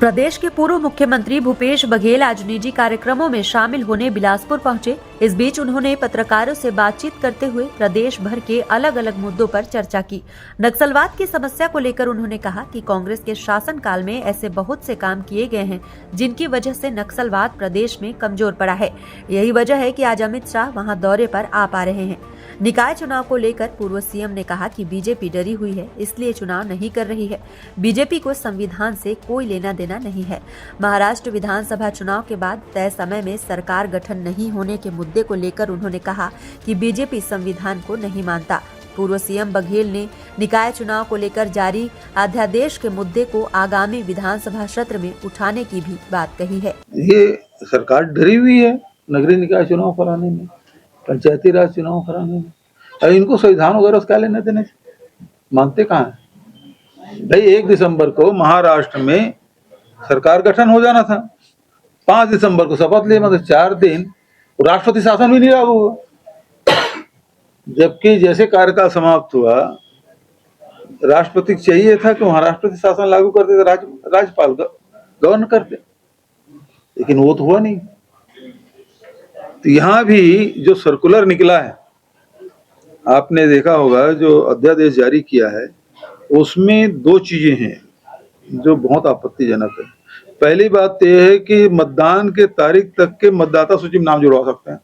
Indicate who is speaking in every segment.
Speaker 1: प्रदेश के पूर्व मुख्यमंत्री भूपेश बघेल आज निजी कार्यक्रमों में शामिल होने बिलासपुर पहुंचे। इस बीच उन्होंने पत्रकारों से बातचीत करते हुए प्रदेश भर के अलग अलग मुद्दों पर चर्चा की। नक्सलवाद की समस्या को लेकर उन्होंने कहा कि कांग्रेस के शासनकाल में ऐसे बहुत से काम किए गए हैं जिनकी वजह से नक्सलवाद प्रदेश में कमजोर पड़ा है। यही वजह है कि आज अमित शाह वहां दौरे पर आ पा रहे हैं। निकाय चुनाव को लेकर पूर्व सीएम ने कहा कि बीजेपी डरी हुई है, इसलिए चुनाव नहीं कर रही है। बीजेपी को संविधान से कोई लेना देना नहीं है। महाराष्ट्र विधानसभा चुनाव के बाद तय समय में सरकार गठन नहीं होने के मुद्दे को लेकर उन्होंने कहा कि बीजेपी संविधान को नहीं मानता। पूर्व सीएम बघेल ने निकाय चुनाव को लेकर जारी अध्यादेश के मुद्दे को आगामी विधानसभा सत्र में उठाने की भी बात कही है।
Speaker 2: ये सरकार डरी हुई है नगरीय निकाय चुनाव कराने में, पंचायती राज चुनाव कराने में। अब इनको संविधान वगैरह उसका लेने देने मानते कहाँ है भाई। 1 दिसंबर को महाराष्ट्र में सरकार गठन हो जाना था, 5 दिसंबर को शपथ लिए, मतलब 4 दिन राष्ट्रपति शासन भी नहीं लागू हुआ। जबकि जैसे कार्यकाल समाप्त हुआ, राष्ट्रपति को चाहिए था कि वहां राष्ट्रपति शासन लागू कर दे, राज्यपाल गवर्न कर दे, लेकिन वो तो हुआ नहीं। तो यहाँ भी जो सर्कुलर निकला है, आपने देखा होगा, जो अध्यादेश जारी किया है, उसमें 2 चीजें हैं जो बहुत आपत्तिजनक है। पहली बात यह है कि मतदान के तारीख तक के मतदाता सूची में नाम जुड़वा सकते हैं।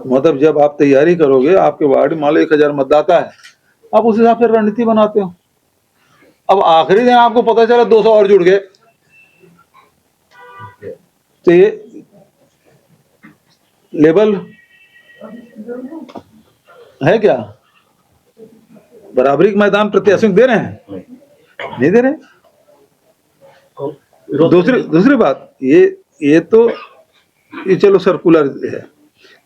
Speaker 2: मतलब जब आप तैयारी करोगे, आपके वार्ड में मान लो 1000 मतदाता है, आप उस हिसाब से रणनीति बनाते हो। अब आखिरी दिन आपको पता चला 200 और जुड़ गए, तो ये लेवल है क्या? बराबरी का मैदान प्रत्याशियों दे रहे हैं? नहीं दे रहे। दूसरी बात ये तो ये चलो सर्कुलर है,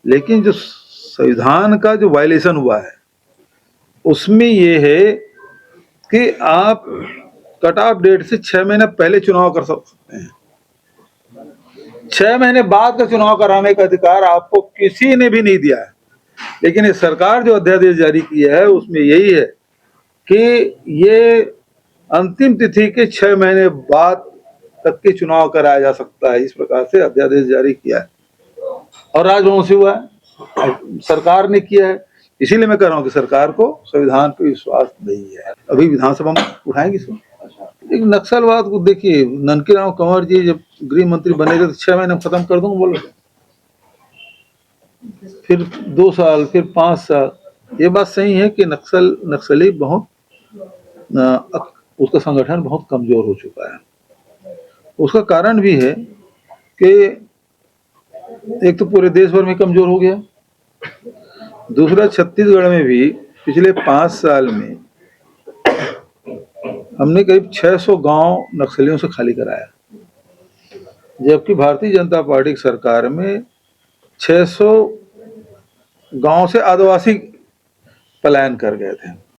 Speaker 2: लेकिन जो संविधान का जो वायलेशन हुआ है उसमें ये है कि आप कट ऑफ डेट से 6 महीने पहले चुनाव कर सकते हैं। 6 महीने बाद का चुनाव कराने का अधिकार आपको किसी ने भी नहीं दिया है। लेकिन ये सरकार जो अध्यादेश जारी किया है उसमें यही है कि ये अंतिम तिथि के 6 महीने बाद तक के चुनाव कराया जा सकता है। इस प्रकार से अध्यादेश जारी किया है और राजभवन से हुआ है, सरकार ने किया है। इसीलिए मैं कह रहा हूँ कि सरकार को संविधान पर विश्वास नहीं है। अभी विधानसभा में उठाएंगे इसको। एक नक्सलवाद को देखिए, ननकीराम कंवर जी जब गृह मंत्री बने थे तो 6 महीने में खत्म कर दूंगा बोल रहे, फिर 2 साल, फिर 5 साल। ये बात सही है कि नक्सली बहुत उसका संगठन बहुत कमजोर हो चुका है। उसका कारण भी है कि एक तो पूरे देश भर में कमजोर हो गया, दूसरा छत्तीसगढ़ में भी पिछले 5 साल में हमने करीब 600 गांव नक्सलियों से खाली कराया, जबकि भारतीय जनता पार्टी की सरकार में 600 गांव से आदिवासी पलायन कर गए थे।